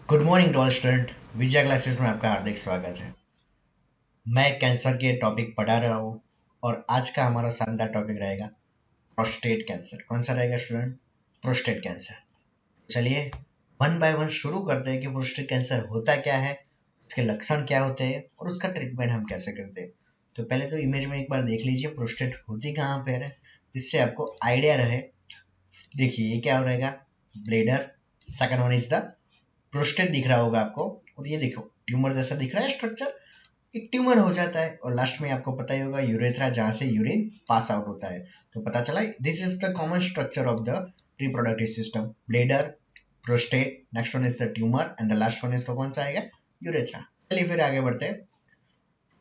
Good morning to all student. Vijay classes में आपका हार्दिक स्वागत है। मैं कैंसर के टॉपिक पढ़ा रहा हूँ और आज का हमारा शानदार टॉपिक रहेगा प्रोस्टेट कैंसर। कौन सा रहेगा स्टूडेंट? Prostate cancer. चलिए वन बाय वन शुरू करते हैं कि प्रोस्टेट कैंसर होता क्या है, इसके लक्षण क्या होते हैं और उसका ट्रीटमेंट हम कैसे करते हैं। तो पहले तो इमेज में एक बार देख लीजिए प्रोस्टेट होती कहाँ पे है, जिससे आपको आइडिया रहे। देखिए ये क्या रहेगा, bladder. Second one is the prostate दिख रहा होगा आपको, और ये देखो ट्यूमर जैसा दिख रहा है स्ट्रक्चर, एक ट्यूमर हो जाता है। और लास्ट में आपको पता ही होगा यूरेथ्रा, जहां से यूरिन पास आउट होता है। तो पता चला this is the common structure of the reproductive system, bladder, prostate, next one is the tumour and the last one is the कौन सा आएगा, यूरेथ्रा। चलिए फिर आगे बढ़ते हैं।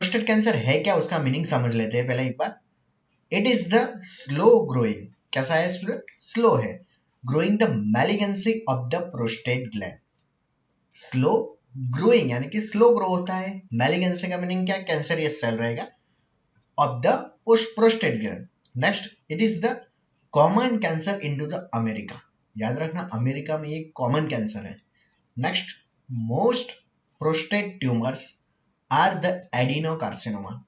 प्रोस्टेट कैंसर है क्या, उसका मीनिंग समझ लेते हैं पहले एक बार। It is the slow growing, कैसा है स्टूडेंट? स्लो है। Growing the malignancy of the prostate gland. Slow growing यानी कि स्लो ग्रो होता है। मैलिगेंसी का मीनिंग क्या? कैंसरियस सेल रहेगा of the prostate gland. Next, it is the common cancer into the America. याद रखना अमेरिका में ये कॉमन कैंसर है। Next, most prostate tumours are the adenocarcinoma.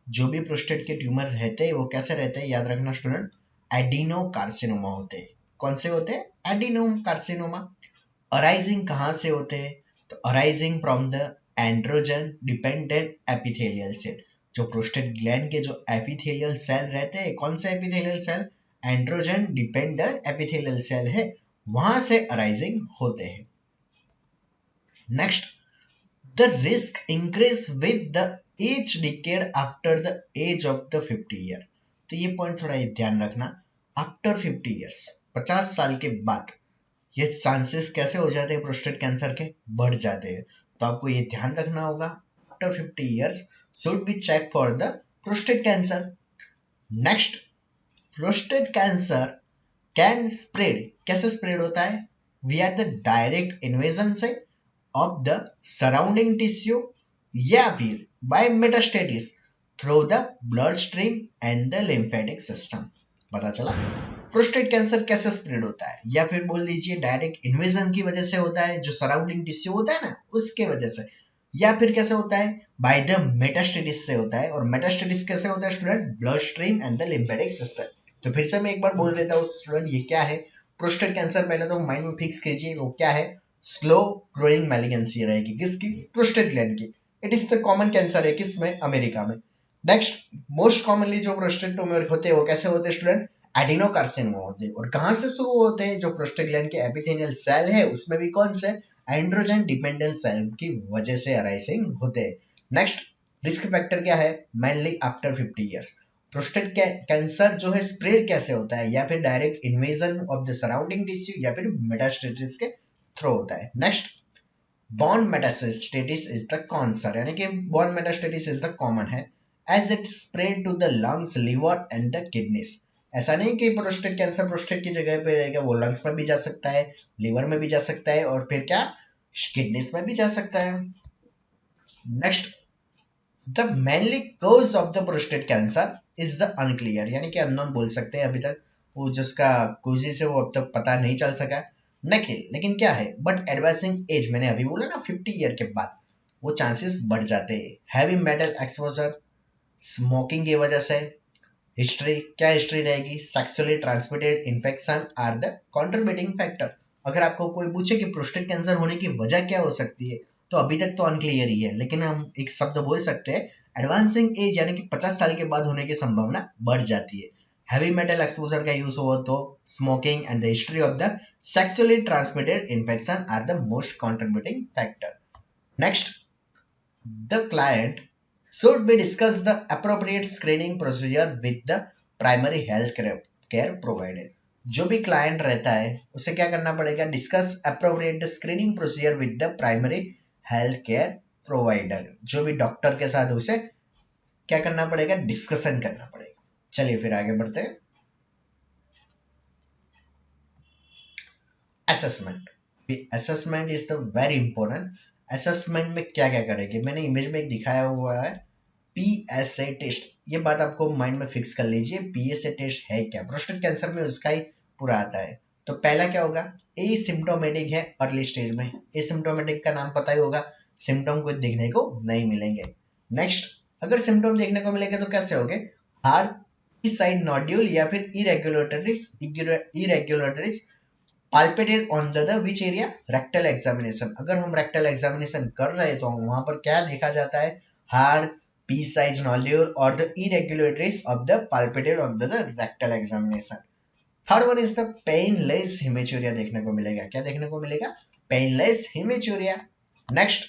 जो भी प्रोस्टेट के ट्यूमर रहते हैं वो कैसे रहते हैं, याद रखना स्टूडेंट, एडिनोकार्सिनोमा होते हैं। कौन से होते हैं? एडिनोकार्सिनोमा। अराइजिंग कहाँ से होते हैं? तो arising from the androgen dependent epithelial cell. जो प्रोस्टेट ग्लैंड के जो एपिथेलियल सेल रहते हैं, कौन से epithelial cell? Androgen dependent epithelial cell है, वहां से अराइजिंग होते हैं। Next, the risk increase with the age decade after the age of the 50 year. तो ये पॉइंट थोड़ा ध्यान रखना, आफ्टर 50 ईयर्स, 50 साल के बाद ये चांसेस कैसे हो जाते हैं प्रोस्टेट कैंसर के? बढ़ जाते हैं। तो आपको ये ध्यान रखना होगा, after 50 years should be check for the prostate cancer. Next, prostate cancer can spread, कैसे स्प्रेड होता है? We are the direct invasion से ऑफ द सराउंडिंग टिश्यू, या फिर by metastasis through the blood stream and the lymphatic system. पता चला prostate cancer कैसे spread होता है, या फिर बोल दीजिए डायरेक्ट इन्वेजन की वजह से होता है, जो सराउंडिंग टिश्यू होता है ना उसके वजह से, या फिर कैसे होता है? बाय द मेटास्टेटिस से होता है। और मेटास्टेटिस कैसे होता है student? Blood stream and the lymphatic system. तो फिर से मैं एक बार बोल देता हूँ स्टूडेंट, ये क्या है प्रोस्टेट कैंसर, पहले तो माइंड में फिक्स कीजिए वो क्या है। स्लो ग्रोइंग मैलिगेंसी रहेगी, किसकी? प्रोस्टेट ग्लैंड की। It is the common cancer है, किसमें? अमेरिका में। नेक्स्ट, मोस्ट कॉमनली जो प्रोस्टेट ट्यूमर होते हैं वो कैसे होते हैं स्टूडेंट? एडिनोकार्सिनोमा होते हैं। और कहां से शुरू होते हैं? जो प्रोस्टेट ग्लैंड के एपिथेलियल सेल है उसमें भी कौन से? एंड्रोजन डिपेंडेंट सेल की वजह से अराइजिंग होते हैं। नेक्स्ट, रिस्क फैक्टर क्या है? Mainly after 50 years. Prostate cancer जो है स्प्रेड कैसे होता है? या फिर direct invasion of the surrounding tissue, या फिर मेटास्टेटिस के थ्रू होता है। Next, bone metastasis is the cancer, यानी कि bone metastasis is the common है, as it spread to the lungs, liver and the kidneys. ऐसा नहीं कि प्रोस्टेट कैंसर प्रोस्टेट की जगह पे रहेगा, वो लंग्स में भी जा सकता है, लिवर में भी जा सकता है, और फिर क्या, किडनीज में भी जा सकता है। Next, the mainly cause of the prostate cancer is the unclear, यानी कि अननोन बोल सकते हैं, अभी तक वो जिसका कोजिस है वो अब तक पता नहीं चल सका। नहीं, लेकिन क्या है, बट एडवांसिंग एज, मैंने अभी बोला ना 50 ईयर के बाद वो चांसेस बढ़ जाते हैं। हैवी मेटल एक्सपोजर, स्मोकिंग की वजह से। हिस्ट्री, क्या हिस्ट्री रहेगी? Sexually transmitted infection are the contributing factor. अगर आपको कोई पूछे कि प्रोस्टेट कैंसर होने की वजह क्या हो सकती है, तो अभी तक तो अनक्लियर ही है, लेकिन हम एक शब्द बोल सकते हैं, एडवांसिंग एज, यानी कि 50 साल के बाद होने की संभावना बढ़ जाती है। हैवी मेटल एक्सपोजर का यूज हो तो, smoking and the history of the sexually transmitted infection are the most contributing factor. Next, the client should be discuss the appropriate screening procedure with the primary health care provider। जो भी client रहता है उसे क्या करना पड़ेगा? Discuss appropriate screening procedure with the primary health care provider. जो भी डॉक्टर के साथ उसे क्या करना पड़ेगा? डिस्कशन करना पड़ेगा। चलिए फिर आगे बढ़ते हैं। Assessment, assessment is the very important. Assessment में क्या क्या करेंगे, मैंने इमेज में एक दिखाया हुआ है, पीएसए टेस्ट। ये बात आपको माइंड में फिक्स कर लीजिए, पीएसए टेस्ट है क्या? प्रोस्टेट कैंसर में उसका ही पूरा आता है। तो पहला क्या होगा, एसिम्प्टोमेटिक है अर्ली स्टेज में। एसिम्प्टोमेटिक का नाम पता ही होगा, सिम्टम कुछ दिखने को नहीं मिलेंगे। नेक्स्ट, अगर सिम्टम देखने को मिलेंगे तो कैसे होंगे, हार्ड साइड नोड्यूल या फिर irregularities palpated on the which area, rectal examination। अगर हम रेक्टल एग्जामिनेशन कर रहे हैं तो वहां पर क्या देखा जाता है, हार्ड पी साइज नोड्यूल और the irregularities of the palpated on the rectal examination। Third one is the painless haematuria देखने को मिलेगा। क्या देखने को मिलेगा, painless haematuria. Next,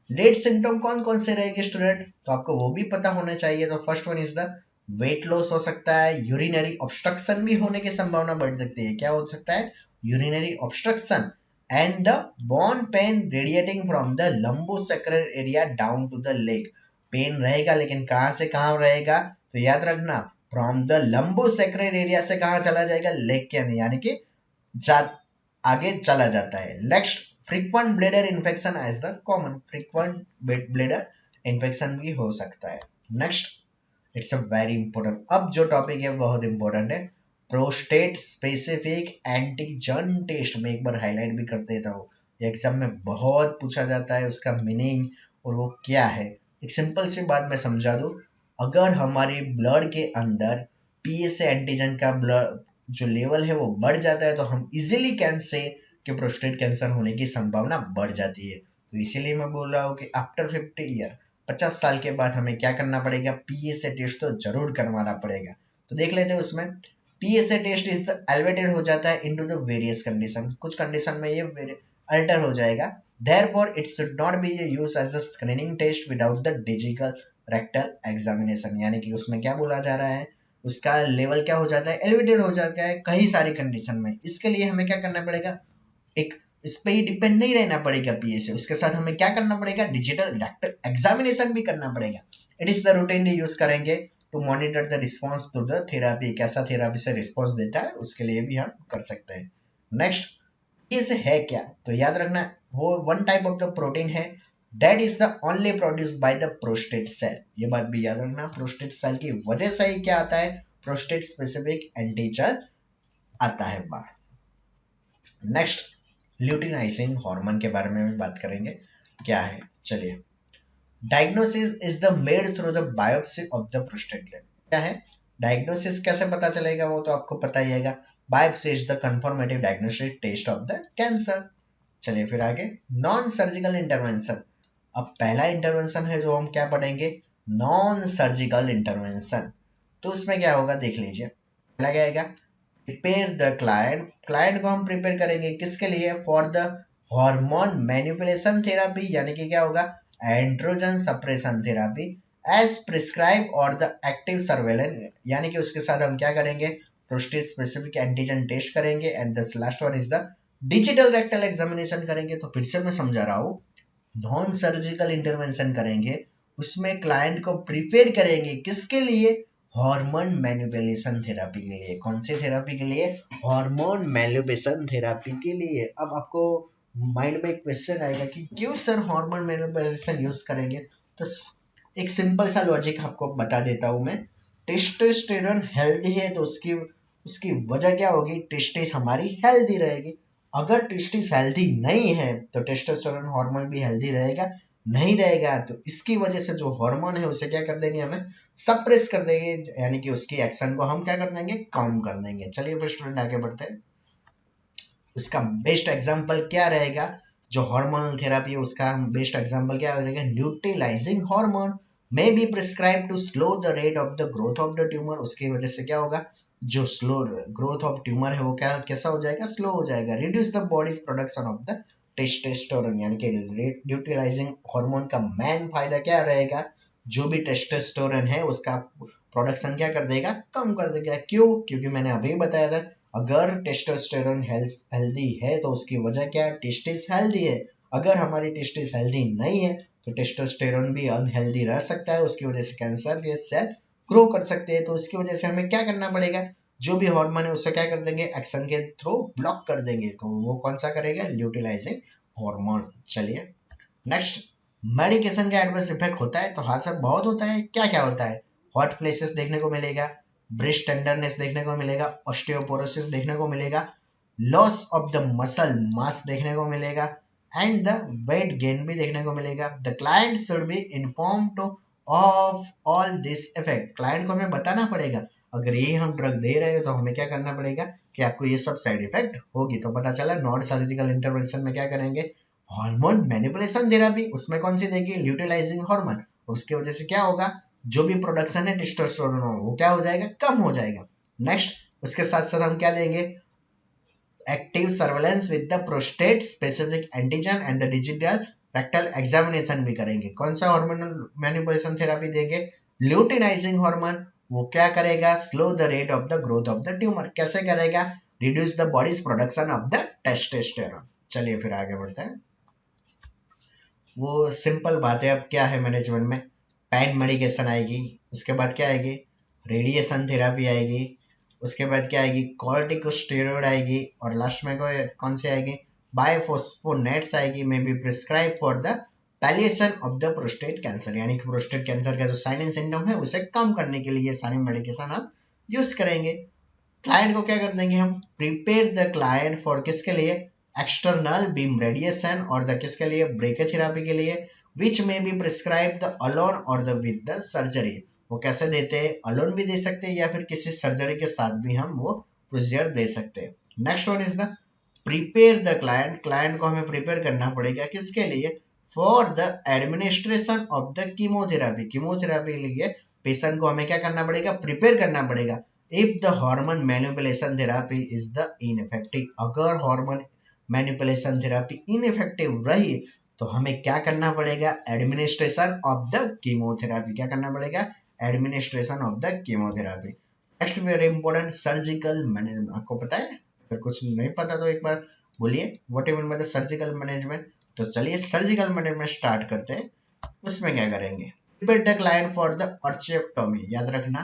late symptom कौन कौन से रहेंगे स्टूडेंट, तो आपको वो भी पता होना चाहिए। तो first one is the weight loss हो सकता है, यूरिनरी ऑब्स्ट्रक्शन भी होने की संभावना बढ़ सकती है। क्या हो सकता है, urinary obstruction and the bone pain radiating from the lumbosacral area down to the leg. Pain रहेगा लेकिन कहां से कहां रहेगा, तो याद रखना फ्रॉम द लंबोसेक्रल एरिया से कहां चला जाएगा, लेग के अंदर, यानी कि आगे चला जाता है। Next, frequent bladder infection as the common, frequent bladder infection भी हो सकता है। Next, it's a very important, अब जो टॉपिक है बहुत इंपॉर्टेंट है, प्रोस्टेट स्पेसिफिक एंटीजन टेस्ट। में एक बार हाईलाइट भी कर देता हूँ, एग्जाम में बहुत पूछा जाता है उसका मीनिंग और वो क्या है। एक सिंपल सी बात मैं समझा दूं, अगर हमारे ब्लड के अंदर पीएसए एंटीजन का ब्लड जो लेवल है वो बढ़ जाता है तो हम इजीली कैन से कि प्रोस्टेट कैंसर होने की संभावना बढ़ जाती है। तो इसीलिए मैं बोल रहा हूँ कि आफ्टर 50 ईयर, 50 साल के बाद हमें क्या करना पड़ेगा, पीएसए टेस्ट तो जरूर करवाना पड़ेगा। तो देख लेते हैं उसमें, PSA test is the elevated हो जाता है इनटू द वेरियस कंडीशन, कुछ कंडीशन में ये अल्टर हो जाएगा। therefore it should not be used as a screening test without the digital rectal examination। यानी कि उसमें क्या बोला जा रहा है, उसका लेवल क्या हो जाता है, एलिवेटेड हो जाता है कई सारी कंडीशन में। इसके लिए हमें क्या करना पड़ेगा, एक इस पे ही डिपेंड नहीं रहना पड़ेगा पीएसए, उसके साथ हमें क्या करना पड़ेगा, डिजिटल रेक्टल एग्जामिनेशन भी करना पड़ेगा। It is the routinely use करेंगे to monitor the response to the therapy, कैसा थेरापी से रिस्पॉन्स देता है उसके लिए भी हम कर सकते हैं। नेक्स्ट, पीएसए है क्या, तो याद रखना वो one type of the protein है that is the only produced by the prostate cell. ये बात भी याद रखना, प्रोस्टेट सेल की वजह से ही क्या आता है, प्रोस्टेट स्पेसिफिक एंटीजन आता है बाहर। नेक्स्ट, ल्यूटिनाइजिंग हार्मोन के बारे में भी बात करेंगे, क्या है चलिए। Diagnosis is the made through the biopsy of the prostate gland. क्या है, डायग्नोसिस कैसे पता चलेगा, वो तो आपको पता ही है, biopsy is the confirmative diagnostic test of the cancer. चलिए फिर आगे, नॉन सर्जिकल इंटरवेंशन। अब पहला इंटरवेंशन है जो हम क्या पढ़ेंगे, नॉन सर्जिकल इंटरवेंशन। तो उसमें क्या होगा देख लीजिए, पहला क्या आएगा, प्रिपेयर द क्लाइंट। क्लाइंट को हम प्रिपेयर करेंगे किसके लिए, for the hormone manipulation therapy, यानी कि क्या होगा, androgen suppression therapy as prescribe और द एक्टिव सर्वेलेंस, यानी कि उसके साथ हम क्या करेंगे, प्रोस्टेट स्पेसिफिक एंटीजन टेस्ट करेंगे and the last one is the digital rectal examination करेंगे। तो फिर से मैं समझा रहा हूँ, नॉन सर्जिकल इंटरवेंशन करेंगे, उसमें क्लाइंट को प्रिपेयर करेंगे किसके लिए, हार्मोन मैनिपुलेशन थेरापी के लिए। कौन से थेरापी के लिए, हार्मोन मैनिपुलेशन थेरापी के लिए। अब आपको माइंड में एक क्वेश्चन आएगा कि क्यों सर हार्मोन मैनिपुलेशन यूज करेंगे, तो एक सिंपल सा लॉजिक आपको बता देता हूं मैं। टेस्टोस्टेरोन हेल्दी है तो उसकी उसकी वजह क्या होगी, टेस्टिस हमारी हेल्दी रहेगी। अगर टेस्टिस हेल्दी नहीं है तो टेस्टोस्टेरोन हार्मोन भी हेल्दी रहेगा नहीं रहेगा, तो इसकी वजह से जो हार्मोन है उसे क्या कर देंगे, हमें सप्रेस कर देंगे, यानी कि उसकी एक्शन को हम क्या कर देंगे, कम कर देंगे। चलिए फिर स्टूडेंट आगे बढ़ते हैं। उसका बेस्ट एग्जांपल क्या रहेगा, जो हार्मोनल थेरापी है उसका बेस्ट एग्जांपल क्या रहेगा, neutralising hormone may be prescribe to slow the rate of the growth of the tumour. उसकी वजह से क्या होगा, जो स्लो ग्रोथ ऑफ ट्यूमर है वो क्या कैसा हो जाएगा, स्लो हो जाएगा। Reduce the bodies production of the testosterone, यानी कि न्यूट्रलाइजिंग हार्मोन का मेन फायदा क्या रहेगा, जो भी टेस्टोस्टेरोन है उसका प्रोडक्शन क्या कर देगा, कम कर देगा। क्यों, क्योंकि मैंने अभी बताया था अगर टेस्टोस्टेरोन हेल्दी है तो उसकी वजह क्या है, टेस्टिस हेल्दी है। अगर हमारी टेस्टिस हेल्दी नहीं है तो टेस्टोस्टेरोन भी अनहेल्दी रह सकता है, उसकी वजह से कैंसर के सेल ग्रो कर सकते हैं। तो उसकी वजह से हमें क्या करना पड़ेगा, जो भी हार्मोन है उसे क्या कर देंगे, एक्शन के थ्रू ब्लॉक कर देंगे। तो वो कौन सा करेगा, ल्यूटिलाइजिंग हार्मोन। चलिए नेक्स्ट, मेडिकेशन का एडवर्स इफेक्ट होता है, तो हाँ सर बहुत होता है। क्या क्या होता है, हॉट प्लेसेस देखने को मिलेगा, ब्रेस्ट टेंडरनेस देखने को मिलेगा, ऑस्टियोपोरोसिस देखने को मिलेगा, loss of the muscle mass देखने को मिलेगा एंड द वेट गेन भी देखने को मिलेगा। The client should be inform two of all this effect. Client को हमें बताना पड़ेगा अगर ये हम ड्रग दे रहे हो तो हमें क्या करना पड़ेगा कि आपको ये सब साइड इफेक्ट होगी। तो पता चला नॉन सर्जिकल इंटरवेंशन में क्या करेंगे, हार्मोन मैनिपुलेशन थेरेपी, उसमें कौन सी देगी, ल्यूटिलाइजिंग हार्मोन। उसकी वजह से क्या होगा, जो भी प्रोडक्शन है टेस्टोस्टेरोन वो क्या हो जाएगा, कम हो जाएगा। नेक्स्ट उसके साथ साथ हम क्या देंगे, active surveillance with the prostate specific antigen and the digital rectal examination भी करेंगे। कौन सा हार्मोनल मैनिपुलेशन थेरेपी देंगे, ल्यूटिनाइजिंग हार्मोन। वो क्या करेगा, slow the rate of the growth of the tumour. कैसे करेगा, reduce the bodies production of the testosterone. चलिए फिर आगे बढ़ते हैं। वो सिंपल बात है। अब क्या है मैनेजमेंट में, पैन मेडिकेशन आएगी, उसके बाद क्या आएगी, रेडिएशन थेरेपी आएगी, उसके बाद क्या आएगी, कॉर्टिकोस्टेरॉइड आएगी, और लास्ट में कौन सी आएगी, बायोफॉस्फोनेट्स आएगी, मे be prescribe for the palliation of the prostate cancer. यानी कि प्रोस्टेट कैंसर का जो साइन एंड सिम्टम है उसे कम करने के लिए सारी मेडिकेशन हम यूज करेंगे। क्लाइंट को क्या कर देंगे हम, प्रिपेयर द क्लाइंट फॉर किसके लिए, एक्सटर्नल बीम रेडिएशन, और द किसके लिए, ब्रेकेथेरेपी के लिए, विच में बी प्रिस्क्राइब द अलोन और द विद द सर्जरी। वो कैसे देते हैं, अलोन भी दे सकते हैं या फिर किसी सर्जरी के साथ भी हम वो प्रोसीजर दे सकते हैं। Next one is the prepare the client. Client को हमें प्रिपेयर करना पड़ेगा किसके लिए, for the administration of the chemotherapy. Chemotherapy के लिए पेशेंट को हमें क्या करना पड़ेगा, प्रिपेयर करना पड़ेगा। If the hormone manipulation therapy is the ineffective, अगर हार्मोन मैनिपुलेशन थेरेपी इनइफेक्टिव रही तो हमें क्या करना पड़ेगा, एडमिनिस्ट्रेशन ऑफ द कीमोथेरेपी। क्या करना पड़ेगा, administration of the chemotherapy. Next very important, surgical management. आपको पता है, अगर कुछ नहीं पता तो एक बार बोलिए, what you mean by the surgical management. तो चलिए सर्जिकल मैनेजमेंट स्टार्ट करते हैं। उसमें क्या करेंगे, prepare the client for the orchiectomy. याद रखना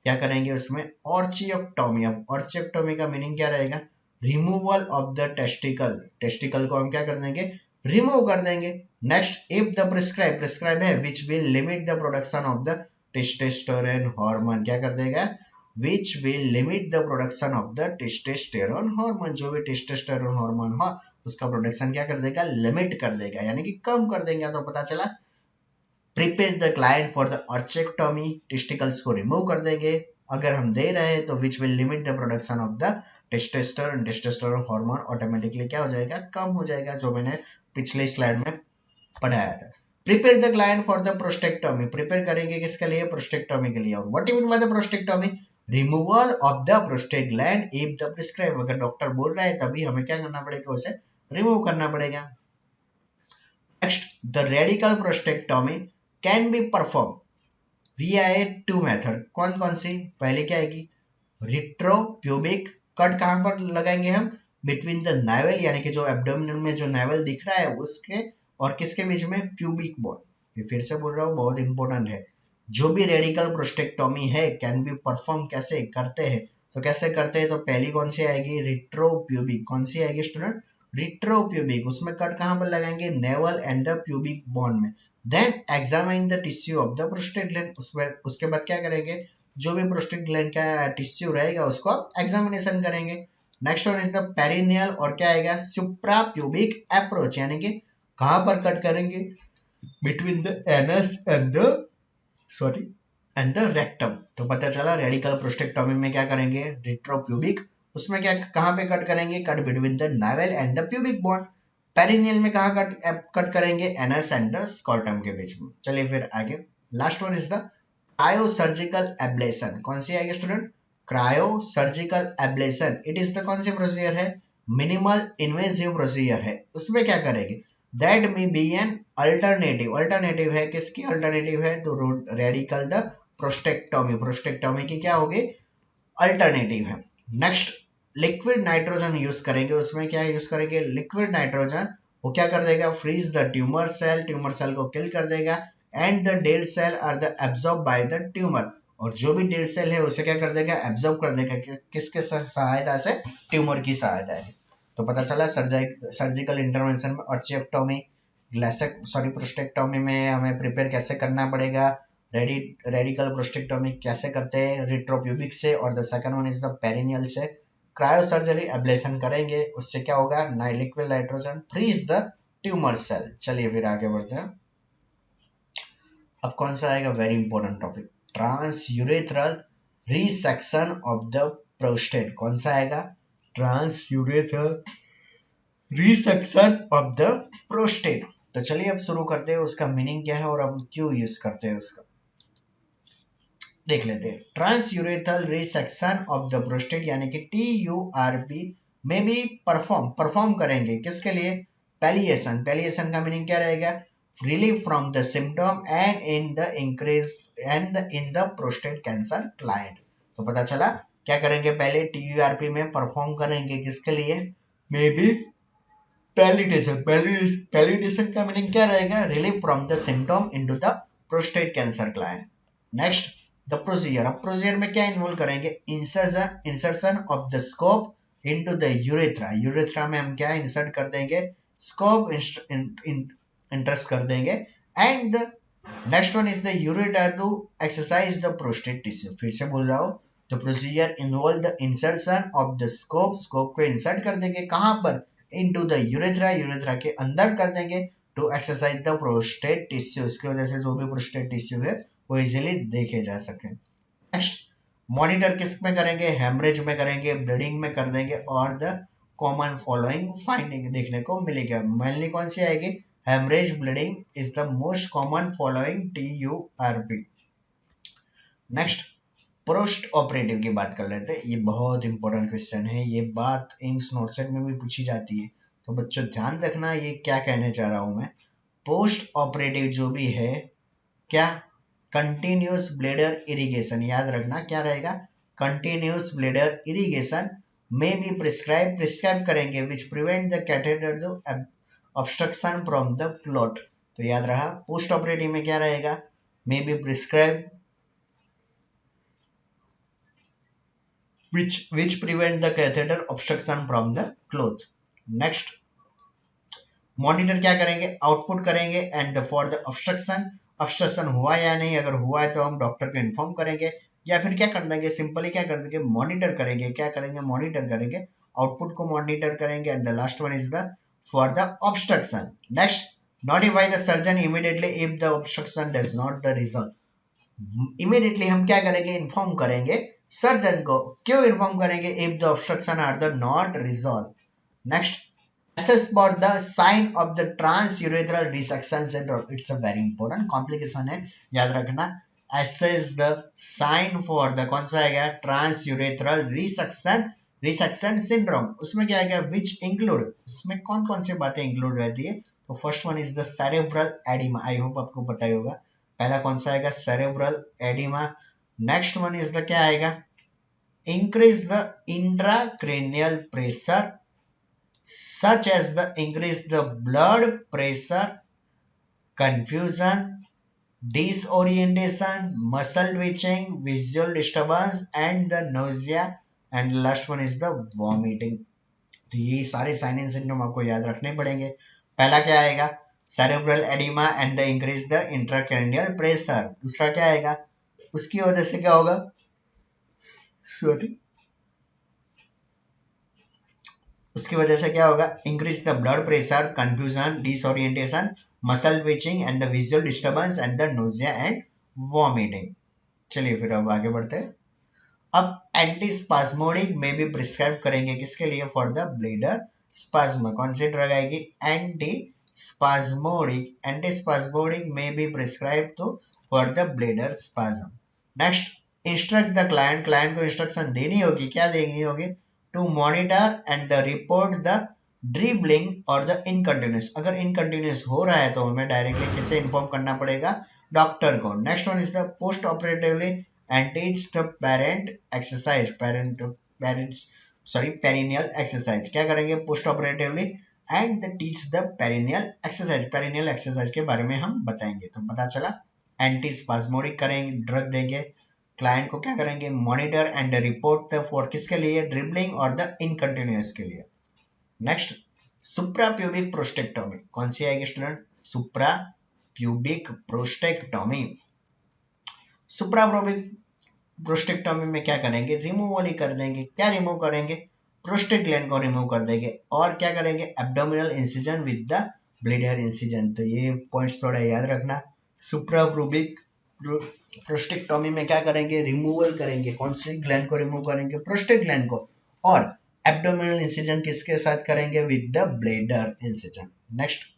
क्या करेंगे उसमें, ऑर्चियोक्टोमी। अब ऑर्चियोक्टोमी का मीनिंग क्या रहेगा, removal of the testicle. Testicle को हम क्या कर देंगे, रिमूव कर देंगे। Next if the prescribe, prescribe है which will limit the production of the testosterone hormone. क्या कर देगा, which will limit the production of the testosterone hormone। जो भी टेस्टोस्टेरोन हार्मोन हो उसका प्रोडक्शन क्या कर देगा, लिमिट कर देगा, यानी कि कम कर देगा। तो पता चला prepare the client for the orchiectomy, testicles को रिमूव कर देंगे। अगर हम दे रहे हैं तो which will limit the production of the testosterone, testosterone hormone automatically क्या हो जाएगा, कम हो जाएगा, जो मैंने पिछले स्लाइड में पढ़ाया था। Prepare the client for the prostatectomy, prepare करेंगे किसके लिए, प्रोस्टेक्टोमी के लिए। और what you mean by the prostatectomy, removal of the prostate gland if the prescribe. अगर डॉक्टर बोल रहा है तभी हमें क्या करना पड़ेगा, उसे रिमूव करना पड़ेगा। Next the radical prostatectomy can be perform via a two method. कौन कौन सी, पहले क्या आएगी, रिट्रोप्यूबिक कट। कहां पर लगाएंगे हम, बिटवीन द नावल, यानी कि जो एब्डोमिनल में जो नावल दिख रहा है उसके और किसके बीच में, प्यूबिक बोन। ये फिर से बोल रहा हूँ, बहुत इंपॉर्टेंट है। जो भी रेडिकल प्रोस्टेक्टोमी है कैन बी परफॉर्म कैसे करते हैं, तो कैसे करते हैं, तो पहली कौन सी आएगी, रिट्रोप्यूबिक। कौन सी आएगी स्टूडेंट, रिट्रोप्यूबिक। उसमें कट कहां पर लगाएंगे, navel and the pubic bone में। Then examine the tissue of the prostate gland. उसके बाद क्या करेंगे, जो भी प्रोस्टेट ग्लैंड का टिश्यू रहेगा उसको एग्जामिनेशन करेंगे। Next one is the perineal, और क्या आएगा, सुप्रा प्यूबिक अप्रोच, यानी कि कहां पर कट करेंगे, between the anus and the sorry and the rectum. तो पता चला रेडिकल प्रोस्टेक्टोमी में क्या करेंगे, रिट्रोप्यूबिक। उसमें क्या, कहां पे कट करेंगे, cut between the navel and the pubic bone. Perineal में कहा कट करेंगे, एनस एंड द स्कॉटम के बीच में। चलिए फिर आगे, last one is the cryosurgical ablation. कौन सी आएगी student, cryosurgical ablation. It is the कौन सी प्रोसीजर है, मिनिमल इन्वेसिव प्रोसीजर है। उसमें क्या करेंगे, that may be an alternative. Alternative है, किसकी अल्टरनेटिव है, तो रेडिकल द प्रोस्टेक्टोमी। प्रोस्टेक्टोमी की क्या होगी, अल्टरनेटिव है। नेक्स्ट लिक्विड नाइट्रोजन यूज करेंगे। उसमें क्या यूज करेंगे, लिक्विड नाइट्रोजन। वो क्या कर देगा, freeze the tumour cell, tumour cell को किल कर देगा। And the dead cell are the absorb by the tumour, और जो भी डेड सेल है उसे क्या कर देगा, एब्जॉर्ब कर देगा। किसके सहायता से, ट्यूमर की सहायता है। तो पता चला सर्जिकल इंटरवेंशन में ऑर्चियोक्टोमी, प्रोस्टेक्टोमी में हमें प्रिपेयर कैसे करना पड़ेगा, रेडिकल प्रोस्टेक्टोमी कैसे करते हैं, रिट्रोप्यूबिक से, और the second one is the perineal से। क्रायोसर्जरी एब्लेशन करेंगे, उससे क्या होगा, liquid nitrogen freeze the tumour cell. चलिए फिर आगे बढ़ते हैं। अब कौन सा आएगा, very important topic, transurethral resection of the prostate. कौन सा आएगा, transurethral resection of the prostate. तो चलिए अब शुरू करते हैं, उसका मीनिंग क्या है और हम क्यों यूज करते हैं उसका देख लेते हैं। Transurethral resection of the prostate यानी कि TURP में भी परफॉर्म करेंगे, किसके लिए, पैलिएशन का मीनिंग क्या रहेगा, relief from the symptom and in the increase and in the prostate cancer client. तो पता चला क्या करेंगे, पहले TURP में परफॉर्म करेंगे, किसके लिए, मे बी पैलिएशन का मीनिंग क्या रहेगा, relief from the symptom into the prostate cancer client. Next the procedure. अब प्रोसीजर में क्या इन्वॉल्व करेंगे, insertion of the scope into the urethra. Urethra में हम क्या इंसर्ट कर देंगे, स्कोप इंटरेस्ट कर देंगे। And the next one is the urethra to exercise the prostate tissue. फिर से बोल रहा हूँ, the procedure involve the insertion of the scope को इंसर्ट कर देंगे, कहां पर, इनटू द यूरेथ्रा के अंदर कर देंगे, to exercise the prostate tissue. इसकी वजह से जो भी प्रोस्टेट टिश्यू है वो इजीली देखे जा सके। नेक्स्ट मॉनिटर किस में करेंगे, हेमरेज में करेंगे, ब्लीडिंग में कर देंगे, और द कॉमन फॉलोइंग फाइंडिंग देखने को मिलेगा। मेनली कौन सी आएगी, haemorrhage, bleeding is the most common following TURP। Next post operative की बात कर लेते हैं, ये बहुत इंपॉर्टेंट क्वेश्चन है, ये बात एम्स नोटसेट में भी पूछी जाती है, तो बच्चों ध्यान रखना ये क्या कहने जा रहा हूं मैं। पोस्ट ऑपरेटिव जो भी है, क्या, कंटिन्यूस ब्लेडर इरिगेशन, याद रखना क्या रहेगा, कंटिन्यूस ब्लेडर इरिगेशन में भी प्रिस्क्राइब करेंगे, which prevent the catheter obstruction from the clot. तो याद रहा, पोस्ट ऑपरेटिव में क्या रहेगा, मे be prescribe which prevent the catheter obstruction from the cloth. Next monitor क्या करेंगे, आउटपुट करेंगे, एंड फॉर द ऑब्स्ट्रक्शन हुआ या नहीं, अगर हुआ है तो हम डॉक्टर को इन्फॉर्म करेंगे, या फिर क्या कर देंगे, सिंपली क्या कर देंगे, मॉनिटर करेंगे, क्या करेंगे, मॉनिटर करेंगे, आउटपुट को मॉनिटर करेंगे। And the last one is the for the obstruction. Next notify the surgeon immediately if the obstruction does not the resolve. Immediately हम क्या करेंगे, इन्फॉर्म करेंगे सर्जन को, क्यों इन्फॉर्म करेंगे, if the obstruction are the not resolve. Next assess for the sign of the transurethral resection syndrome, it's a very important complication है, याद रखना, assess the sign for the कौन सा आएगा, transurethral resection syndrome। उसमें क्या आएगा, which include, इसमें कौन कौन सी बातें इंक्लूड रहती है, तो first one is the cerebral edema, I hope आपको पता ही होगा, पहला कौन सा आएगा, cerebral edema। Next one is the क्या आएगा, increase the intracranial pressure such as the increase the blood pressure, confusion, disorientation, muscle twitching, visual disturbance and the nausea, and the last one is the vomiting। तो ये सारे sign and symptom आपको याद रखने पड़ेंगे। पहला क्या आएगा, cerebral oedema and the increase the intracranial pressure. दूसरा क्या आएगा, उसकी वजह से क्या होगा, सॉरी, उसकी वजह से क्या होगा, increase the blood pressure, confusion, disorientation, muscle twitching and the visual disturbance and the nausea and vomiting. चलिए फिर अब आगे बढ़ते हैं। अब एंटीस्पास्मोडिक में भी प्रिस्क्राइब करेंगे, किसके लिए, फॉर द ब्लेडर स्पाज्म। कौन सी ड्रग आएगी, एंटीस्पास्मोडिक में भी प्रिस्क्राइब तो for the bladder spasm. Next instruct the client को इंस्ट्रक्शन देनी होगी, क्या देनी होगी, to monitor and the report the dribbling or the incontinence। अगर incontinence हो रहा है तो हमें डायरेक्टली किसे इन्फॉर्म करना पड़ेगा, डॉक्टर को। Next one is the post operatively and teach the perineal exercise. क्या करेंगे, post operatively and teach the perineal exercise के बारे में हम बताएंगे। तो पता चला एंटीस्पास्मोडिक करेंगे, ड्रग देंगे, क्लाइंट को क्या करेंगे, मॉनिटर एंड रिपोर्ट फॉर किसके लिए, ड्रिबलिंग और द इनकंटिन्यूअस के लिए। नेक्स्ट सुप्राप्यूबिक प्रोस्टेक्टोमी, कौन सी आएगी student, suprapubic prostatectomy. Suprapubic prostatectomy में क्या करेंगे, रिमूवल ही कर देंगे। क्या रिमूव करेंगे, प्रोस्टेट ग्लैंड को रिमूव कर देंगे और क्या करेंगे, abdominal incision with the bladder incision. तो ये पॉइंट्स थोड़ा याद रखना। सुप्राप्यूबिक प्रोस्टेक्टोमी में क्या करेंगे, रिमूवल करेंगे, कौन सी ग्लैंड को रिमूव करेंगे, प्रोस्टेट ग्लैंड को, और एब्डोमिनल इंसिजन किसके साथ करेंगे, with the bladder incision. Next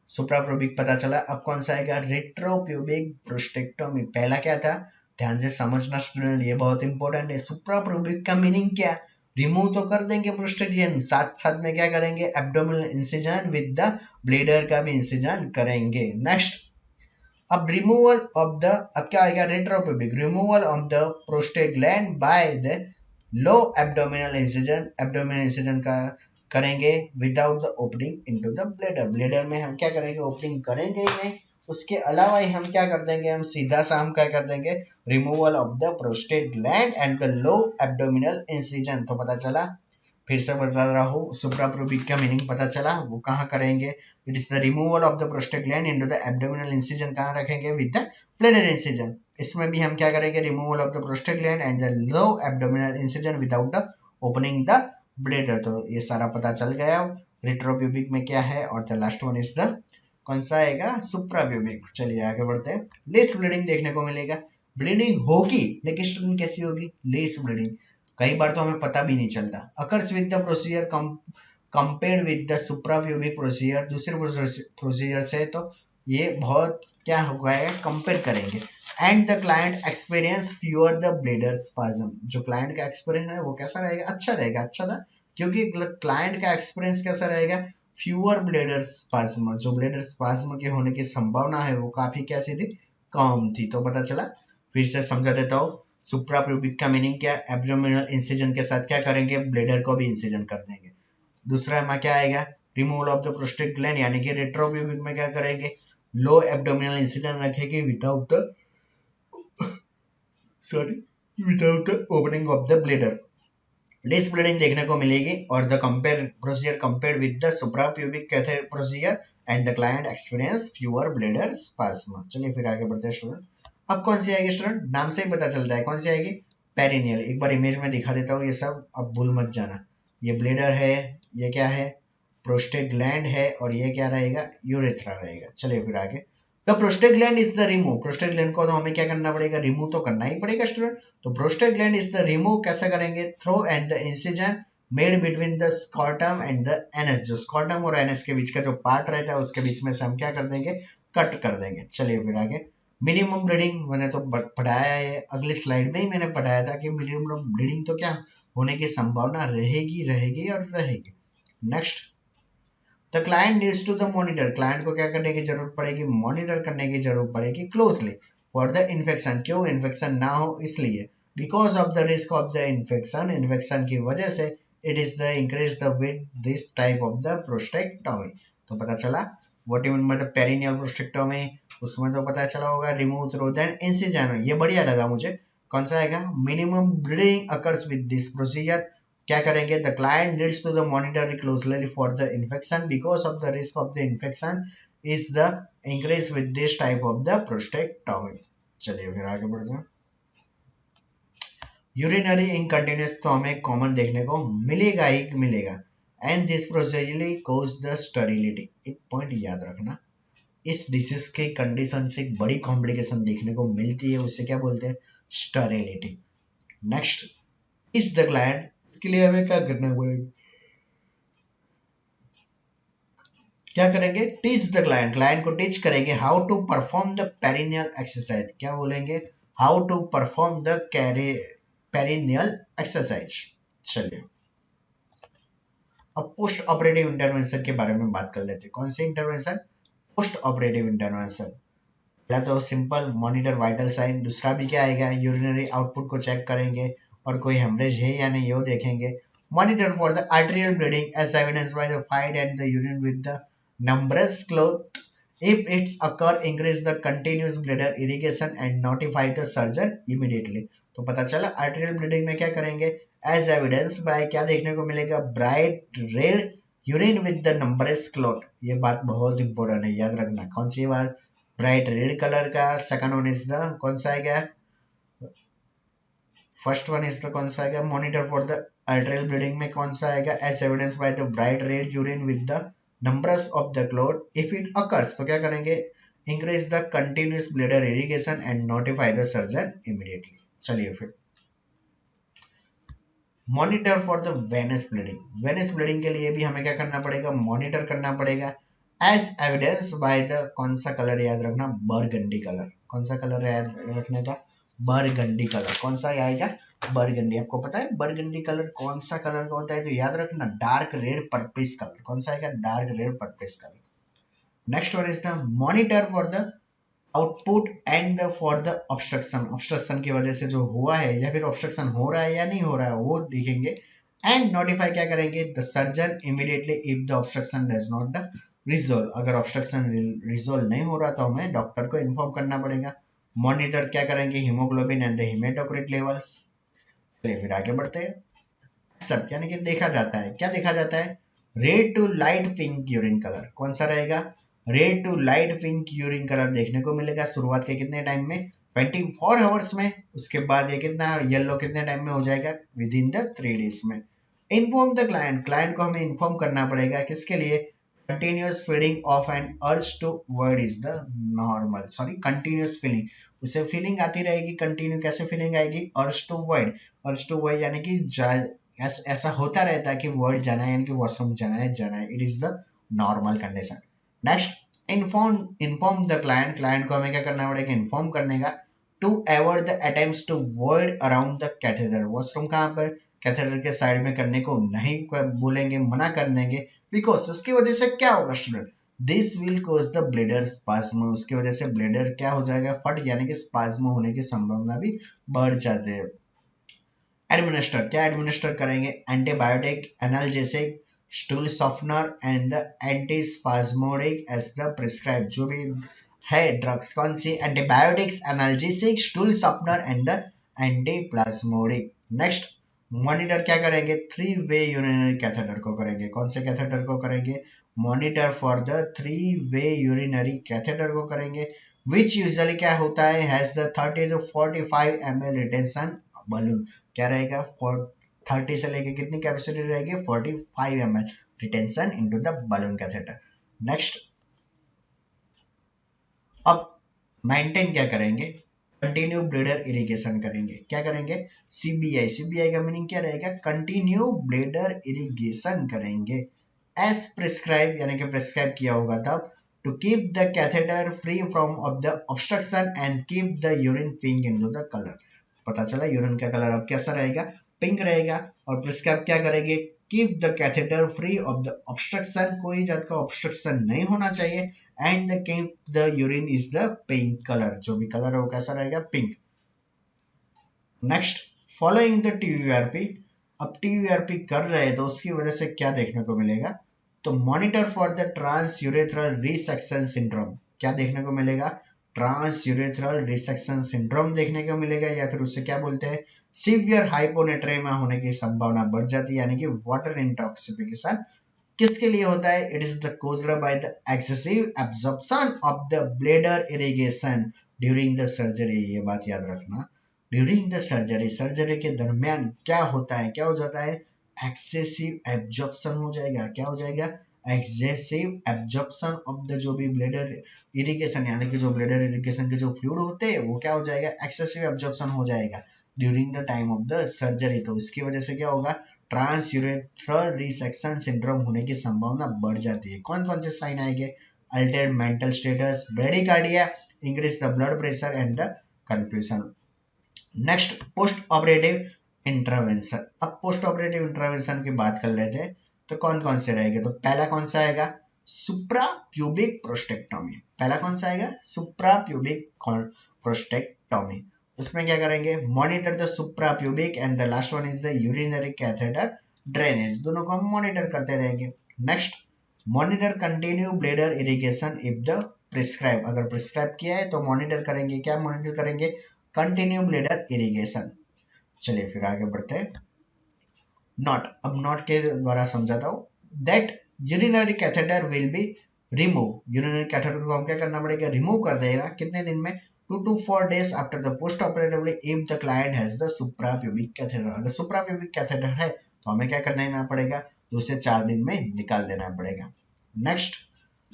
suprapubic पता चला, अब कौन सा आएगा, रेट्रोप्यूबिक प्रोस्टेक्टोमी। पहला क्या था, ध्यान से समझना स्टूडेंट, ये बहुत इंपॉर्टेंट है। सुप्राप्यूबिक का मीनिंग क्या, रिमूव तो कर देंगे प्रोस्टेट ग्लैंड, साथ साथ में क्या करेंगे, abdominal incision with the bladder का भी इंसिजन करेंगे। नेक्स्ट अब रिमूवल ऑफ द, अब क्या आएगा, retropubic, removal of the prostate gland by the low abdominal incision. Abdominal incision का करेंगे without the opening into the bladder. Bladder में हम क्या करेंगे, ओपनिंग करेंगे ही नहीं, उसके अलावा ही हम क्या कर देंगे, हम सीधा सा हम क्या कर देंगे, removal of the prostate gland and the low abdominal incision. तो पता चला, फिर से बता रहा हूँ, सुप्राप्यूबिक का मीनिंग पता चला, वो कहाँ करेंगे, it is the removal of the prostate gland into the abdominal incision, कहाँ रखेंगे, विद द ब्लेडर इंसिजन। इसमें भी हम क्या करेंगे, removal of the prostate gland and the low abdominal incision without the opening the bladder. तो ये सारा पता चल गया। रेट्रोप्यूबिक में क्या है, और the last one is the, कौन सा आएगा, सुप्राप्यूबिक। चलिए आगे बढ़ते हैं। लेस ब्लीडिंग देखने को मिलेगा, ब्लीडिंग होगी लेकिन स्टूडेंट कैसी होगी, लेस ब्लीडिंग, कई बार तो हमें पता भी नहीं चलता। Occurs with the procedure compared with the suprapubic procedure, दूसरे प्रोसीजर से तो ये बहुत क्या हो गया है, कंपेयर करेंगे। And the client experience fewer the bladder spasm, जो क्लाइंट का एक्सपीरियंस है वो कैसा रहेगा, अच्छा रहेगा, अच्छा था, क्योंकि क्लाइंट का एक्सपीरियंस कैसा रहेगा, फ्यूअर ब्लेडर स्पाज्म, जो ब्लेडर स्पाज्म के होने की संभावना है वो काफी कैसी थी, कम थी। तो पता चला, फिर से समझा देता हूँ। सुप्राप्यूबिक का मीनिंग क्या, एब्डोमिनल इंसिजन के साथ क्या करेंगे, ब्लेडर को भी इंसिजन कर देंगे। दूसरा में क्या आएगा, removal of the prostate gland, यानी कि रेट्रोप्यूबिक में क्या करेंगे, लो एब्डोमिनल इंसिजन रखेंगे without the, sorry, without the opening of the bladder. Less bleeding देखने को मिलेगी, और the compare procedure compared with the suprapubic procedure and the client experience fewer bladder spasm. चलिए फिर आगे बढ़ते हैं स्टूडेंट। अब कौन सी आएगी स्टूडेंट, नाम से ही पता चलता है कौन सी आएगी, पेरिनियल। एक बार इमेज में दिखा देता हूँ ये सब, अब भूल मत जाना। ये ब्लेडर है, ये क्या है, प्रोस्टेट ग्लैंड है, और ये क्या रहेगा, यूरेथ्रा रहेगा। चलिए फिर आगे। The prostate gland is the remove, prostate gland को तो हमें क्या करना पड़ेगा, रिमूव तो करना ही पड़ेगा स्टूडेंट। तो prostate gland is the remove कैसे करेंगे, through and the incision made between the scrotum and the NS, जो स्कॉटम और एनएस के बीच का जो पार्ट रहता है उसके बीच में से हम क्या कर देंगे, कट कर देंगे। चलिए फिर आगे। मिनिमम ब्लीडिंग मैंने तो पढ़ाया है, अगली स्लाइड में ही मैंने पढ़ाया था कि मिनिमम ब्लीडिंग तो क्या होने की संभावना रहेगी रहेगी और रहेगी। Next, the client needs to the monitor, client को क्या करने की जरूरत पड़ेगी, मॉनिटर करने की जरूरत पड़ेगी क्लोजली फॉर द इन्फेक्शन, क्यों इन्फेक्शन ना हो इसलिए, because of the risk of the infection, infection की वजह से, it is the increase the with this type of the prostatectomy. तो पता चला what you mean by the perineal prostatectomy, उसमें तो पता चला होगा, रिमूव थ्रू द इंसिजन, ये बढ़िया लगा मुझे। कौन सा आएगा, minimum bleeding occurs with this procedure, क्या करेंगे, the client needs to the monitor closely for the infection, because of the risk of the infection is the increase with this type of the prostatectomy. चलिए फिर आगे बढ़ते हैं। Urinary इनकंटिन्यूअस तो हमें common देखने को मिलेगा ही मिलेगा, and this procedurally cause the sterility. एक पॉइंट याद रखना, इस डिसीज के कंडीशन से एक बड़ी कॉम्प्लिकेशन देखने को मिलती है, उसे क्या बोलते हैं, sterility. Next is the gland, इसके लिए हमें क्या करना पड़ेगा, क्या करेंगे, टीच द क्लाइंट, क्लाइंट को टीच करेंगे how to perform the perineal exercise, क्या बोलेंगे, how to perform the perineal exercise. चलिए अब पोस्ट ऑपरेटिव इंटरवेंशन के बारे में बात कर लेते हैं। कौन सी इंटरवेंशन, पोस्ट ऑपरेटिव इंटरवेंशन। पहला तो सिंपल मॉनिटर वाइटल साइन, दूसरा भी क्या आएगा, यूरिनरी आउटपुट को चेक करेंगे और कोई हेमरेज है या नहीं वो देखेंगे। Monitor for the arterial bleeding as evidence by the fight and the urine with the numerous clot, if it's occur increase the continuous bladder irrigation and notify the surgeon immediately। तो पता चला arterial bleeding में क्या करेंगे, as evidence bye क्या देखने को मिलेगा, bright red urine with the numbers clot. ये बात बहुत इंपॉर्टेंट है, याद रखना। कौन सी बात, ब्राइट रेड कलर का, सेकंड वन इज द, कौन सा है क्या, फर्स्ट वन इसका कौन सा आएगा, monitor for the arterial bleeding में कौन सा आएगा, as evidence by the bright red urine with the numbers of the clot if it occurs, तो क्या करेंगे, increase the continuous bladder irrigation and notify the surgeon immediately. चलिए फिर monitor for the venous bleeding, venous bleeding के लिए भी हमें क्या करना पड़ेगा, मॉनिटर करना पड़ेगा एज एविडेंस बाय द, कौन सा कलर याद रखना, बरगंडी कलर, कौन सा कलर याद रखने का, बरगंडी कलर, कौन सा आएगा, बरगंडी। आपको पता है बरगंडी कलर कौन सा कलर का होता है, तो याद रखना डार्क रेड पर्पिश कलर, कौन सा आएगा, dark red purplish colour. Next one is the monitor for the output and for the obstruction, obstruction की वजह से जो हुआ है या फिर ऑब्स्ट्रक्शन हो रहा है या नहीं हो रहा है वो देखेंगे, एंड नोटिफाई क्या करेंगे, the surgeon immediately if the obstruction does not the resolve, अगर ऑब्स्ट्रक्शन रिजोल्व नहीं हो रहा तो हमें डॉक्टर को इन्फॉर्म करना पड़ेगा। मॉनिटर क्या करेंगे, haemoglobin and the haematocrit levels. चलिए फिर आगे बढ़ते हैं। सब यानी कि देखा जाता है, क्या देखा जाता है, red to light pink urine colour, कौन सा रहेगा, red to light pink urine colour देखने को मिलेगा शुरुआत के कितने टाइम में, 24 आवर्स में। उसके बाद ये कितना येलो कितने टाइम में हो जाएगा, विद इन द 3 डेज में। इन्फॉर्म द क्लाइंट, क्लाइंट को हमें इन्फॉर्म करना पड़ेगा किसके लिए, continuous feeding of an urge toward is the normal, sorry continuous feeling, उसे फीलिंग आती रहेगी कंटिन्यू, कैसे फीलिंग आएगी, urge toward, urge toward यानी कि ऐसा होता रहता है कि वर्ड जाना है यानी कि वॉशरूम जाना है, it is the normal condition. Next inform the client, client को हमें क्या करना पड़ेगा, इन्फॉर्म करने का, to avoid the attempts toward around the catheter, washroom कहाँ पर, कैथेटर के साइड में करने को नहीं बोलेंगे, मना कर देंगे, बिकॉज उसकी वजह से क्या होगा student, this will cause the bladder spasm, उसकी वजह से ब्लेडर क्या हो जाएगा, फट यानी कि स्पाज्म होने की संभावना भी बढ़ जाती है। एडमिनिस्टर, क्या एडमिनिस्टर करेंगे, antibiotic, analgesic, stool softener and the antispasmodic as the prescribe, जो भी है ड्रग्स कौन सी, antibiotics, analgesic, stool softener and the antiplasmodic. Next monitor क्या करेंगे, 3-वे यूरिनरी कैथेटर को करेंगे, कौन से कैथेटर को करेंगे, मॉनिटर फॉर द 3-वे यूरिनरी कैथेटर को करेंगे, विच यूजुअली क्या होता है, has the 30 to 45 ml retention balloon, क्या रहेगा, 30 से लेके कितनी कैपेसिटी रहेगी, 45 ml retention into the balloon catheter. Next अब मेंटेन क्या करेंगे, कंटिन्यू ब्लेडर इरिगेशन करेंगे, क्या करेंगे, सीबीआई, सीबीआई का मीनिंग क्या रहेगा, कंटिन्यू ब्लेडर इरिगेशन करेंगे, एज प्रिस्क्राइब यानी कि प्रिस्क्राइब किया होगा तब, to keep the catheter free from of the obstruction and keep the urine pink into the color। पता चला यूरिन का कलर अब कैसा रहेगा, पिंक रहेगा। और प्रिस्क्राइब क्या करेंगे, keep the catheter free of the obstruction, कोई जात का ऑब्स्ट्रक्शन नहीं होना चाहिए, and keep the urine is the pink colour, जो भी कलर है वो कैसा रहेगा, pink. Next following the TURP, अब टीयूआरपी कर रहे हैं तो उसकी वजह से क्या देखने को मिलेगा, तो monitor for the trans urethral resection syndrome, क्या देखने को मिलेगा, ट्रांस यूरेथ्रल रिसेक्शन सिंड्रोम देखने को मिलेगा, या फिर उससे क्या बोलते हैं, सीवियर हाइपोनेट्रेमिया होने की संभावना बढ़ जाती है, यानी कि वाटर इंटॉक्सिफिकेशन किसके लिए होता है, it is the caused by the excessive absorption of the bladder irrigation during the surgery, ये बात याद रखना, ड्यूरिंग द सर्जरी, सर्जरी के दरमियान क्या होता है, क्या हो जाता है, एक्सेसिव एब्जॉर्प्शन हो जाएगा, क्या हो जाएगा, एक्सेसिव एब्जॉर्प्शन ऑफ द जो भी ब्लेडर इरिगेशन यानी कि जो ब्लेडर इरिगेशन के जो फ्लूइड होते हैं वो क्या हो जाएगा, एक्सेसिव एब्जॉर्प्शन हो जाएगा during the time of the surgery, तो इसकी वजह से क्या होगा, ट्रांस यूरेथ्रल रिसेक्शन सिंड्रोम होने की संभावना बढ़ जाती है। कौन कौन से साइन आएंगे, Altered mental status, bradycardia, increase the blood pressure and the confusion. Next post operative intervention, अब पोस्ट ऑपरेटिव इंटरवेंशन की बात कर लेते हैं, तो कौन कौन से रहेंगे, तो पहला कौन सा आएगा, सुप्रा प्यूबिक प्रोस्टेक्टोमी, पहला कौन सा आएगा, सुप्रा प्यूबिक प्रोस्टेक्टोमी, उसमें क्या करेंगे, monitor the supra pubic and the last one is the urinary catheter drainage, दोनों को हम मॉनिटर करते रहेंगे। Next monitor continue bladder irrigation if the prescribe, अगर प्रिस्क्राइब किया है तो मॉनिटर करेंगे, क्या मॉनिटर करेंगे, कंटिन्यू ब्लेडर इरिगेशन। चलिए फिर आगे बढ़ते हैं, नॉट, अब नॉट के द्वारा समझाता हूँ, that urinary catheter will be remove, urinary catheter को हम क्या करना पड़ेगा, रिमूव कर देगा, कितने दिन में, 2 to 4 days after the post operatively if the client has the suprapubic catheter। अगर suprapubic catheter है तो हमें क्या करना पड़ेगा, 2 से 4 दिन में निकाल देना पड़ेगा। नेक्स्ट,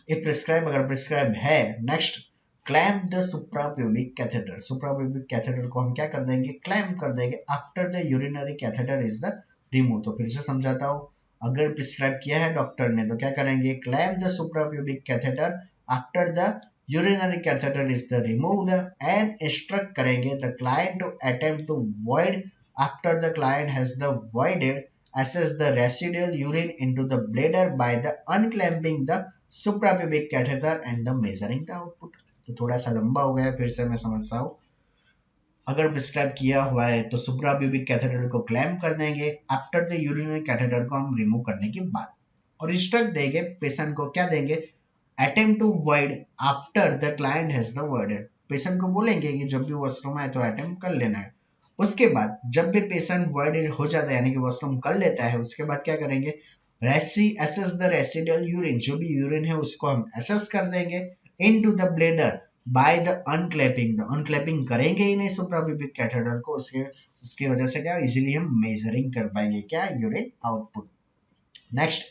if prescribe, अगर प्रिस्क्राइब है, next clamp the suprapubic catheter. Suprapubic catheter को हम क्या कर देंगे, क्लैम्प कर देंगे after the urinary catheter is the remove. तो फिर से समझाता हूँ, अगर प्रिस्क्राइब किया है डॉक्टर ने तो क्या करेंगे, clamp the suprapubic catheter after the urinary catheter is the removed and instruct करेंगे the client to attempt to void after the client has the voided assess the residual urine into the bladder by the unclamping the suprapubic catheter and the measuring the output। तो थोड़ा सा लंबा हो गया, फिर से मैं समझता हूँ। अगर प्रिस्क्राइब किया हुआ है तो सुप्राप्यूबिक कैथेटर को क्लैम्प कर देंगे आफ्टर द यूरिनरी कैथेटर को हम रिमूव करने के बाद, और इंस्ट्रक्ट देंगे पेशेंट को, क्या देंगे, attempt to void after the client has the voided। Patient को बोलेंगे कि जब भी वॉशरूम आए तो अटेम्प्ट कर लेना है। उसके बाद जब भी पेशेंट voided हो जाता है यानी कि वॉशरूम कर लेता है, उसके बाद क्या करेंगे, assess the residual urine, जो भी यूरिन है उसको हम असेस कर देंगे into the bladder by the unclamping। the unclamping करेंगे ही नहीं सुप्राप्यूबिक कैथेटर को, उसकी वजह से क्या इजीली हम मेजरिंग कर पाएंगे क्या, urine output. Next,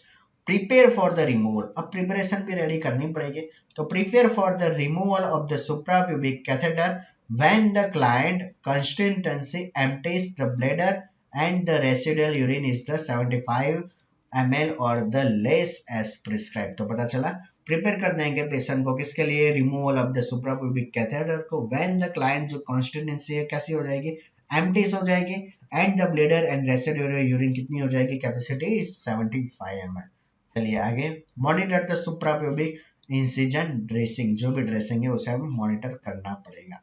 prepare for the removal. अब प्रिपरेशन भी रेडी करनी पड़ेगी, तो prepare for the removal of the suprapubic catheter when the client constituency empties the bladder and the residual urine is the 75 ml और the less as prescribe. तो पता चला prepare कर देंगे पेशेंट को किसके लिए, removal of the suprapubic catheter को, व्हेन द क्लाइंट जो कंस्टिट्यूएंसी है कैसी हो जाएगी, एम्प्टीज हो जाएगी, and the bladder and residual urine कितनी हो जाएगी, कैपेसिटी 75 ml। चलिए आगे, monitor the suprapubic incision dressing, जो भी ड्रेसिंग है उसे हम मॉनिटर करना पड़ेगा।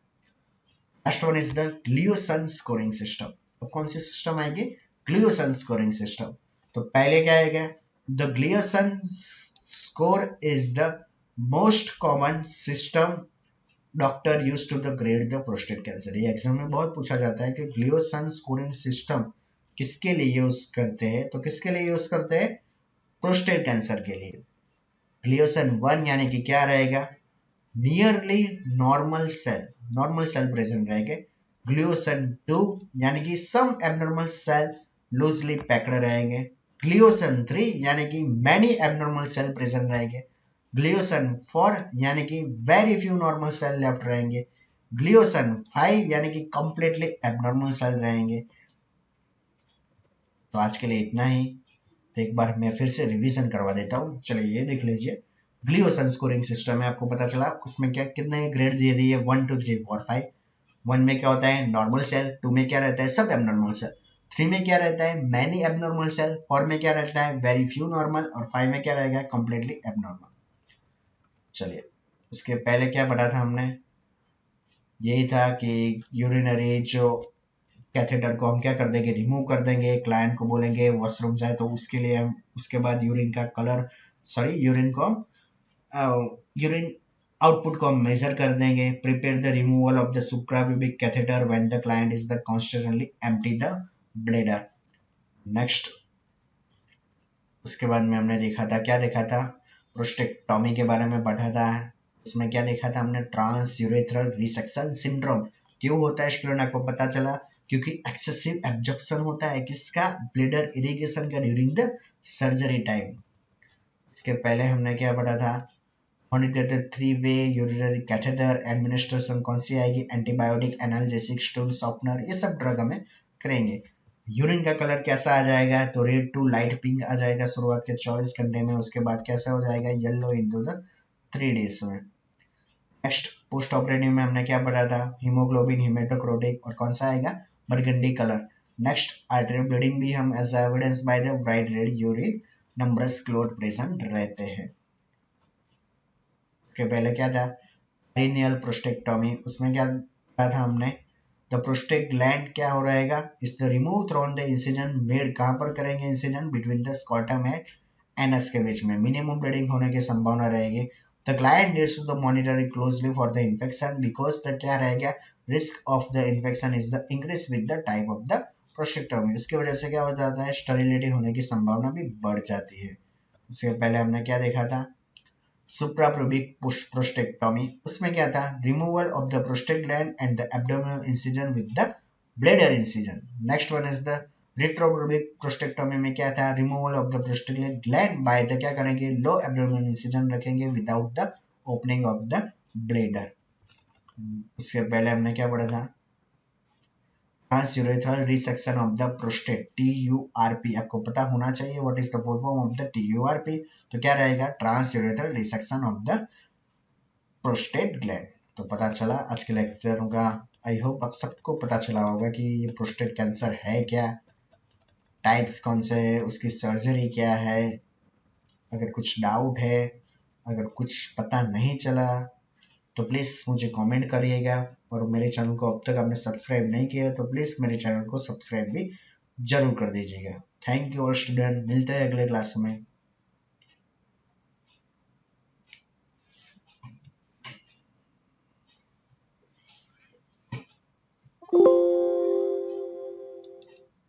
Last one is the Gleason scoring system. तो कौन सी सिस्टम आएगी, ग्लियोसन स्कोरिंग सिस्टम। तो पहले क्या आएगा, the Gleason score is the most common system doctor use to the grade the prostate cancer. ये एग्जाम में बहुत पूछा जाता है कि ग्लियोसन स्कोरिंग सिस्टम किसके लिए यूज करते हैं, तो किसके लिए यूज करते हैं, प्रोस्टेट कैंसर के लिए। ग्लियोसन 1 यानी कि क्या रहेगा, नियरली नॉर्मल सेल प्रेजेंट रहेंगे। ग्लियोसन 2 यानी कि सम एबनॉर्मल सेल लूजली पैक्ड रहेंगे। ग्लियोसन 3 यानी कि मैनी एबनॉर्मल सेल प्रेजेंट रहेंगे। ग्लियोसन 4 यानी कि very few normal cell left रहेंगे। ग्लियोसन 5 यानी कि कंप्लीटली एबनॉर्मल सेल रहेंगे। तो आज के लिए इतना ही। तो एक बार मैं फिर से रिवीजन करवा देता हूँ। चलिए ये देख लीजिए, ग्लियोसन स्कोरिंग सिस्टम है, आपको पता चला उसमें क्या कितने ग्रेड दिए दिए, 1 2 3 4 5। 1 में क्या होता है, नॉर्मल सेल। 2 में क्या रहता है, सब एबनॉर्मल सेल। 3 में क्या रहता है, मैनी एबनॉर्मल सेल। 4 में क्या रहता है, वेरी फ्यू नॉर्मल। और 5 में क्या रहेगा, कंप्लीटली एबनॉर्मल। चलिए उसके पहले क्या पढ़ा था हमने, यही था कि यूरिनरी जो कैथेटर को हम क्या कर देंगे, रिमूव कर देंगे। क्लाइंट को बोलेंगे वॉशरूम जाए तो उसके लिए हम उसके बाद यूरिन का कलर यूरिन को यूरिन आउटपुट को हम मेजर कर देंगे। Prepare the removal of the suprapubic catheter when the client is the constantly empty the bladder. Next, उसके बाद में हमने देखा था, क्या देखा था, प्रोस्टेक्टोमी के बारे में पढ़ा था। उसमें क्या देखा था हमने, ट्रांस यूरेथ्रल रिसेक्शन सिंड्रोम। क्यों होता है स्टूडेंट, आपको पता चला, क्योंकि एक्सेसिव एब्जॉर्प्शन होता है किसका, ब्लैडर इरिगेशन का ड्यूरिंग द सर्जरी टाइम। इसके पहले हमने क्या पढ़ा था, मॉनिटर द 3-वे यूरिनरी कैथेटर एडमिनिस्ट्रेशन कौन सी आएगी, एंटीबायोटिक, एनाल्जेसिक, स्टूल सॉफ्टनर, ये सब ड्रग हमें करेंगे। यूरिन का कलर कैसा आ जाएगा, तो रेड टू लाइट पिंक आ जाएगा शुरुआत के 24 घंटे में। उसके बाद कैसा हो जाएगा, येलो इनटू द 3 डेज में। नेक्स्ट, पोस्ट ऑपरेटिव में हमने क्या पढ़ा था, हीमोग्लोबिन, हेमेटोक्रोटिक, और कौन सा आएगा, burgundy colour. Next, arterial bleeding भी हम as evidence by the bright red urine, numbers clot present रहते हैं। के पहले क्या था, पेरिनियल प्रोस्टेक्टोमी। उसमें क्या था हमने, द प्रोस्टेट ग्लैंड क्या हो रहेगा, is the remove thrown the incision made, कहाँ पर करेंगे incision, between the scrotum and anus के बीच में। मिनिमम ब्लीडिंग होने की संभावना रहेगी। The client needs to the monitor it closely for the infection because the क्या रहेगा, risk of the infection is the increase with the type of the prostatectomy. उसकी वजह से क्या हो जाता है, स्टेरिलिटी होने की संभावना भी बढ़ जाती है। उससे पहले हमने क्या देखा था, सुप्रापुबिक प्रोस्टेक्टोमी, उसमें क्या था, removal of the prostate gland and the abdominal incision with the bladder incision. Next one is the retropubic prostatectomy में क्या था, removal of the prostate gland by the क्या करेंगे, लो एब्डोमिनल इंसिजन रखेंगे without the opening of the bladder. उससे पहले हमने क्या पढ़ा था, transurethral resection of the prostate, TURP, आपको पता होना चाहिए what is the full form of the TURP। तो क्या रहेगा, transurethral resection of the prostate gland. तो पता चला आज के लेक्चर का, आई होप आप सबको पता चला होगा कि ये प्रोस्टेट कैंसर है क्या, टाइप्स कौन से है, उसकी सर्जरी क्या है। अगर कुछ डाउट है, अगर कुछ पता नहीं चला तो प्लीज़ मुझे कमेंट करिएगा, और मेरे चैनल को अब तक आपने सब्सक्राइब नहीं किया तो प्लीज़ मेरे चैनल को सब्सक्राइब भी जरूर कर दीजिएगा। थैंक यू ऑल स्टूडेंट, मिलते हैं अगले क्लास में।